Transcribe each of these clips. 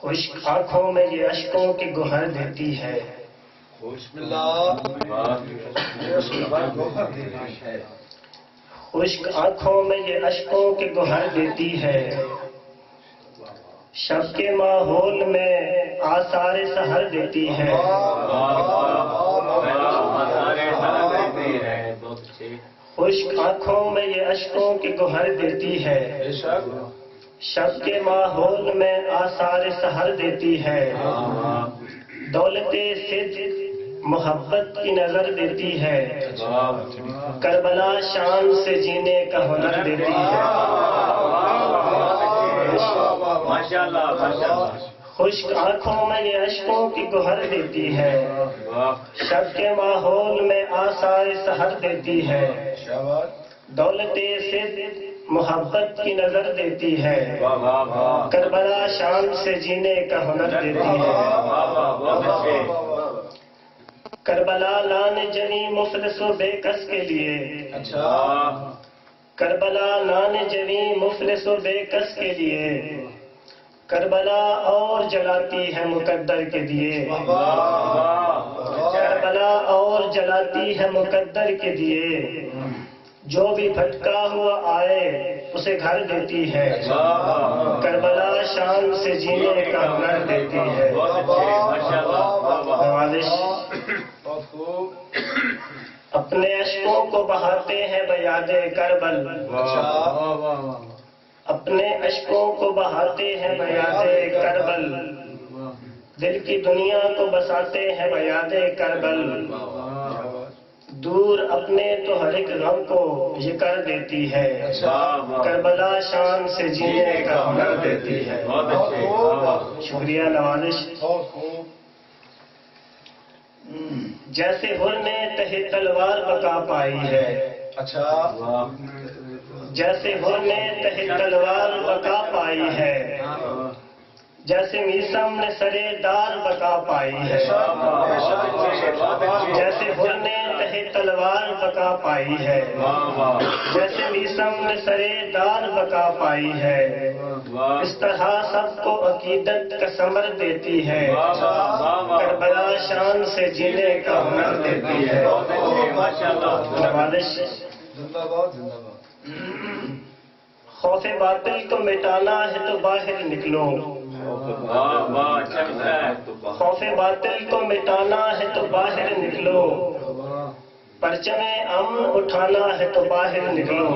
خشک آنکھوں میں یہ اشکوں کی گوہر دیتی ہے. بسم اللہ. خشک آنکھوں میں یہ اشکوں کی گوہر دیتی ہے. شب کے ماحول میں آثار سحر دیتی ہے. خشک آنکھوں میں یہ اشکوں کی گوہر دیتی ہے. شب کے ماحول میں آثار سحر دیتی ہے. دولت صدق محبت کی نظر دیتی ہے. کربلا شان سے جینے کا ہنر دیتی ہے. خشک آنکھوں میں یہ اشکوں کی گوہر دیتی ہے. شب کے ماحول میں آثار سحر دیتی ہے. دولت صدق محبت کی نظر دیتی ہے. کربلا شان سے جینے کا ہنر دیتی ہے. کربلا لان جنی مفلس و بے کس کے لیے. کربلا لان جنی مفلس و بے کس کے لیے. کربلا اور جلاتی ہے مقدر کے دیے. کربلا اور جلاتی ہے مقدر کے دیے. جو بھی بھٹکا ہوا آئے اسے گھر دیتی ہے. کربلا شان سے جینے کا ہنر دیتی ہے. اپنے اشکوں کو بہاتے ہیں بیاد کربل. اپنے اشکوں کو بہاتے ہیں بیاد کربل. دل کی دنیا کو بساتے ہیں بیاد کربل. دور اپنے تو ہر ایک غم کو یہ کر دیتی ہے. کربلا شان سے جینے کا ہنر دیتی ہے. شکریہ نوازش. جیسے ہر نے تہی تلوار بقا پائی ہے. جیسے ہر نے تہی تلوار بقا پائی ہے. جیسے میسم نے سرے دار بقا پائی ہے. جیسے ہر نے تہی تلوار بقا پائی ہے. جیسے میسم نے سرے دار بقا پائی ہے. اس طرح سب کو عقیدت کا ثمر دیتی ہے. کربلا شان سے جینے کا ہنر دیتی ہے. خوف باطل کو مٹانا ہے تو باہر نکلو. خوف باطل کو مٹانا ہے تو باہر نکلو. پرچم امن اٹھانا ہے تو باہر نکلو.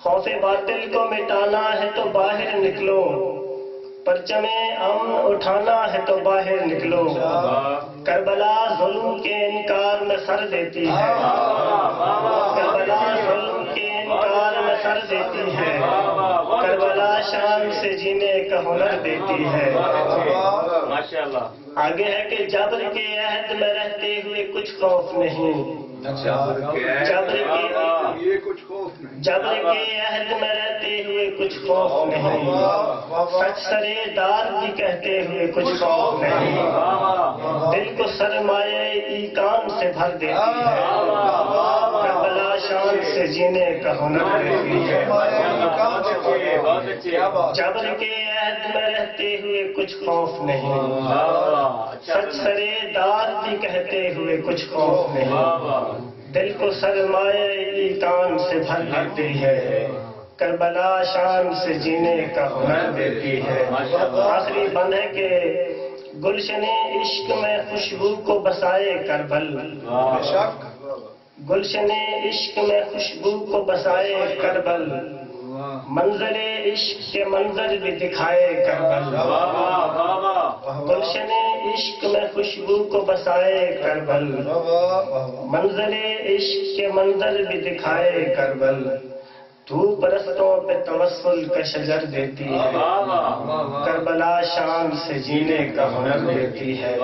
خوف باطل کو مٹانا ہے تو باہر نکلو. پرچم امن اٹھانا ہے تو باہر نکلو. کربلا ظلم کے انکار میں سر دیتی ہے. کربلا ظلم کے انکار میں سر دیتی ہے. کربلا شان سے جینے کا ہنر دیتی ہے. آگے ہے کہ جبر کے عہد میں رہتے ہوئے کچھ خوف نہیں. جبر کے عہد میں رہتے ہوئے کچھ خوف نہیں. سچ سرے دار بھی کہتے ہوئے کچھ خوف نہیں. دل کو سرمایہ ایقان سے بھر دیتی ہے. کربلا شان سے جینے کا ہنر دیتی ہے. جبر کے عہد میں رہتے ہوئے کچھ خوف نہیں. سچ سرے دار بھی کہتے ہوئے کچھ خوف نہیں. دل کو سرمایہ ایقان سے بھر دیتی ہے. کربلا شان سے جینے کا ہنر دیتی ہے. آخری بند ہے کہ گلشن عشق میں خوشبو کو بسائے کربل. گلشن عشق میں خوشبو کو بسائے کربل. منظر عشق کے منظر بھی دکھائے کربل. گلشن عشق میں خوشبو کو بسائے کربل. منظر عشق کے منظر بھی دکھائے کربل. تو پرستوں پہ توسل کا شجر دیتی ہے. کربلا شان سے جینے کا ہنر دیتی ہے.